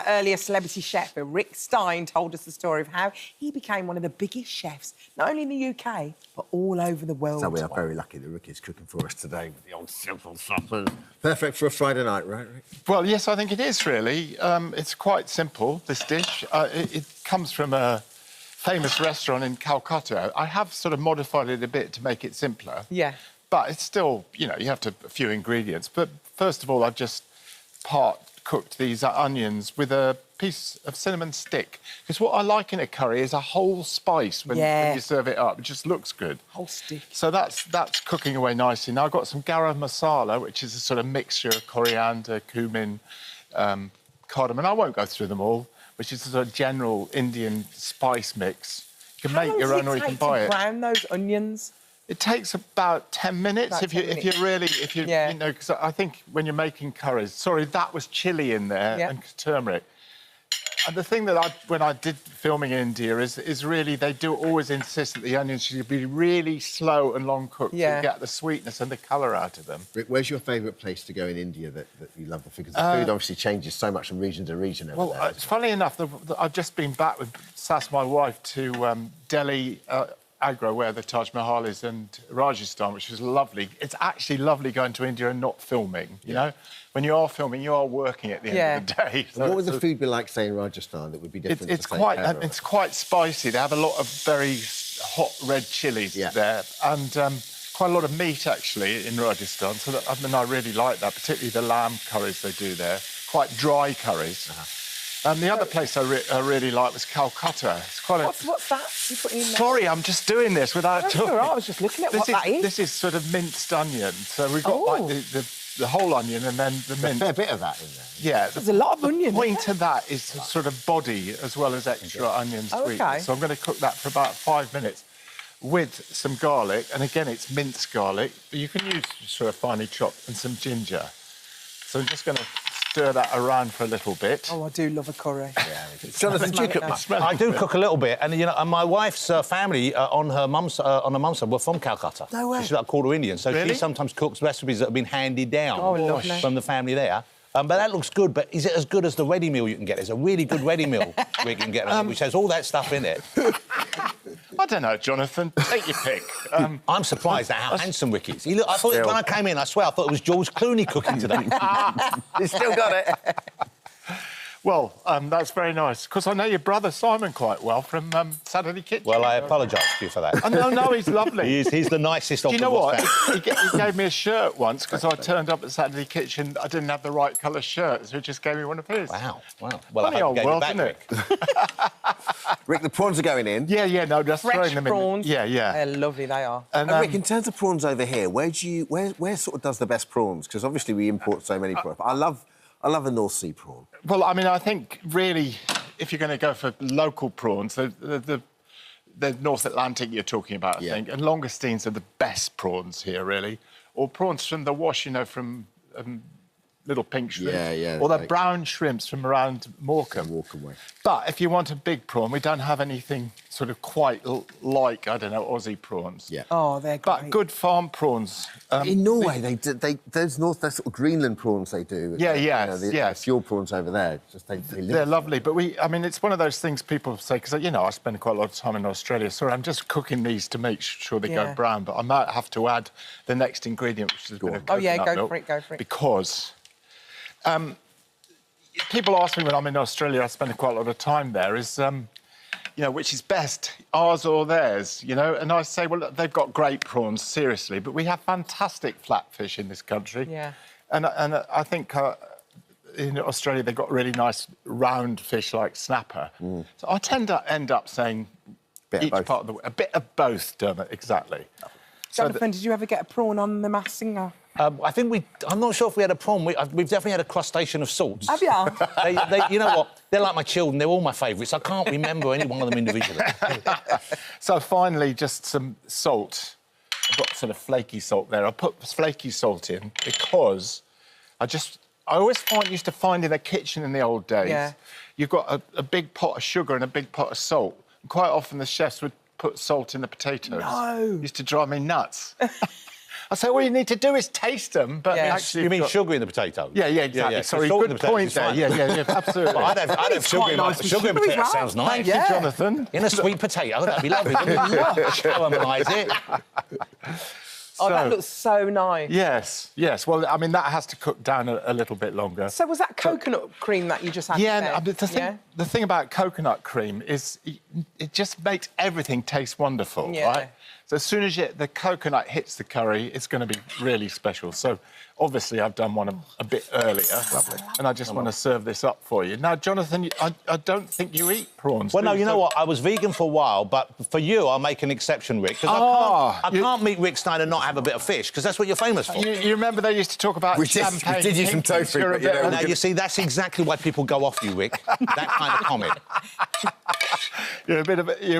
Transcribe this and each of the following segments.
earlier celebrity chef, Rick Stein, told us the story of how he became one of the biggest chefs, not only in the UK, but all over the world. So we are very lucky that Rick is cooking for us today with the old simple suppers. Perfect for a Friday night, right, Rick? Well, yes, I think it is, really. It's quite simple, this dish. It comes from a famous restaurant in Calcutta. I have sort of modified it a bit to make it simpler. Yeah. But it's still, you know, you have to a few ingredients. But first of all, I've just cooked these onions with a piece of cinnamon stick. Because what I like in a curry is a whole spice when you serve it up. It just looks good. Whole stick. So that's cooking away nicely. Now I've got some garam masala, which is a sort of mixture of coriander, cumin, cardamom. And I won't go through them all, which is a sort of general Indian spice mix. You can make your own or you can buy it. Brown those onions? It takes about 10 minutes if you really you know, because I think when you're making curries. Sorry, that was chilli in there and turmeric. And the thing that when I did filming in India is really they do always insist that the onions should be really slow and long cooked to get the sweetness and the colour out of them. Rick, where's your favourite place to go in India that you love? Because the food obviously changes so much from region to region over there. Funnily enough, I've just been back with Sass, my wife, to Delhi, Agra, where the Taj Mahal is, and Rajasthan, which was lovely. It's actually lovely going to India and not filming, you know? When you are filming, you are working at the end of the day. So what would the food be like, say, in Rajasthan that would be different it's quite spicy. They have a lot of very hot red chilies there and quite a lot of meat, actually, in Rajasthan. So I really like that, particularly the lamb curries they do there. Quite dry curries. And the other place I really like was Calcutta. It's quite What's that you put in there? Sorry, I'm just doing this without talking. All right, I was just looking at what that is. This is sort of minced onion. So we've got like the whole onion and then the mint. A fair bit of that in there. Yeah. There's a lot of onion. The point of that is sort of body as well as extra onion sweetness. So I'm going to cook that for about 5 minutes with some garlic. And again, it's minced garlic. But you can use sort of finely chopped and some ginger. So I'm just going to stir that around for a little bit. Oh, I do love a curry. Jonathan, do you cook much? I do cook a little bit, and you know, and my wife's family on her mum's side were from Calcutta. No way. She's like quarter Indian, so Really? she sometimes cooks recipes that have been handed down lovely. from the family there. But that looks good. But is it as good as the ready meal you can get? There's a really good ready meal we can get, which has all that stuff in it. I don't know, Jonathan. Take your pick. I'm surprised at how handsome Rick is. I thought when I came in, I swear I thought it was George Clooney cooking today. You still got it. Well, that's very nice. Because I know your brother Simon quite well from Saturday Kitchen. Well, I apologise to you for that. Oh, no, he's lovely. He's the nicest of Do you them. know what? He gave me a shirt once because I turned up at Saturday Kitchen. I didn't have the right colour shirt, so he just gave me one of his. Wow. Well, Funny I hope old you gave world, it back, isn't Rick. Prawns are prawns are going in. Yeah, no, just Fresh throwing them prawns. in. Yeah. They're lovely, they are. And Rick, in terms of prawns over here, where sort of does the best prawns? Because obviously we import so many prawns. I love a North Sea prawn. Well, I mean, I think really, if you're going to go for local prawns, the North Atlantic you're talking about, I think, and langoustines are the best prawns here, really, or prawns from the Wash, you know, from little pink shrimp, or the brown shrimps from around Morecambe. Morecambe way. But if you want a big prawn, we don't have anything sort of quite like, I don't know, Aussie prawns. Yeah. Oh, they're great. But good farm prawns. In Norway, those sort of Greenland prawns they do. The fjord prawns over there. They're lovely, but I mean, it's one of those things people say, because, you know, I spend quite a lot of time in Australia, so I'm just cooking these to make sure they go brown, but I might have to add the next ingredient, which is a bit of coconut milk, go for it. Because people ask me when I'm in Australia, I spend quite a lot of time there, you know, which is best, ours or theirs, you know? And I say, well, they've got great prawns, seriously, but we have fantastic flatfish in this country. Yeah. And I think in Australia they've got really nice round fish like snapper. So I tend to end up saying a bit of both, Dermot, exactly. Jonathan, did you ever get a prawn on The Masked Singer? I think I'm not sure if we had a prawn. We've definitely had a crustacean of sorts. Have you? You know what? They're like my children. They're all my favourites. I can't remember any one of them individually. So finally, just some salt. I've got sort of flaky salt there. I put flaky salt in because I always used to find in a kitchen in the old days, you've got a big pot of sugar and a big pot of salt. And quite often the chefs would put salt in the potatoes. No. Used to drive me nuts. I say all you need to do is taste them, but actually... You mean sugar in the potato? Yeah, exactly. Sorry, salt in good the point potato there. is Yeah, absolutely. Well, I'd have sugar in my sugar in potato. Sounds nice. Thank you, Jonathan. In a sweet potato, that'd be lovely. Caramelise it. Oh, that looks so nice. Yes. Well, I mean, that has to cook down a little bit longer. So was that coconut cream that you just had? Yeah, the thing about coconut cream is it just makes everything taste wonderful, right? So as soon as the coconut hits the curry, it's going to be really special. So obviously I've done one a bit earlier. Lovely. And I just want to serve this up for you. Now, Jonathan, I don't think you eat prawns. Well, no, you know what? I was vegan for a while, but for you, I'll make an exception, Rick, because I can't meet Rick Stein and not have a bit of fish, because that's what you're famous for. You remember they used to talk about champagne? We did use some tofu. Now, you see, that's exactly why people go off you, Rick. That kind of comment. You're a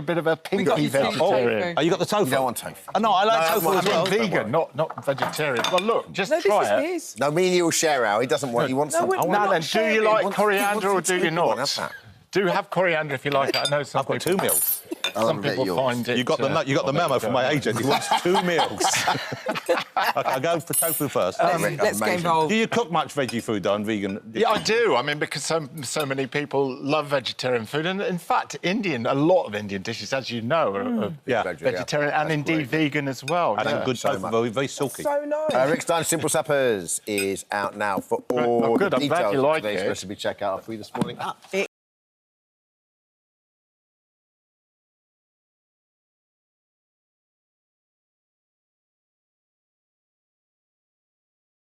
bit of a pinky vegetarian. Oh, you got the tofu? You don't want tofu. Oh, no, I like tofu as well. Vegan, not vegetarian. Well, look, just try it. No, me and you will share our. He doesn't want. He wants some. Now then, do you like coriander or do you not? Do have coriander if you like it. I know some. I've got 2 meals. Some people find it. You got the memo from my agent. He wants 2 meals. OK, I'll go for tofu first. Let's get involved. Do you cook much veggie food, though, and vegan? Yeah, I do. I mean, because so many people love vegetarian food. And, in fact, a lot of Indian dishes, as you know, are vegetarian and indeed vegan as well. And good tofu, very silky. So nice. Rick Stein's Simple Suppers is out now for all the details of today's recipe. Check out for you this morning. It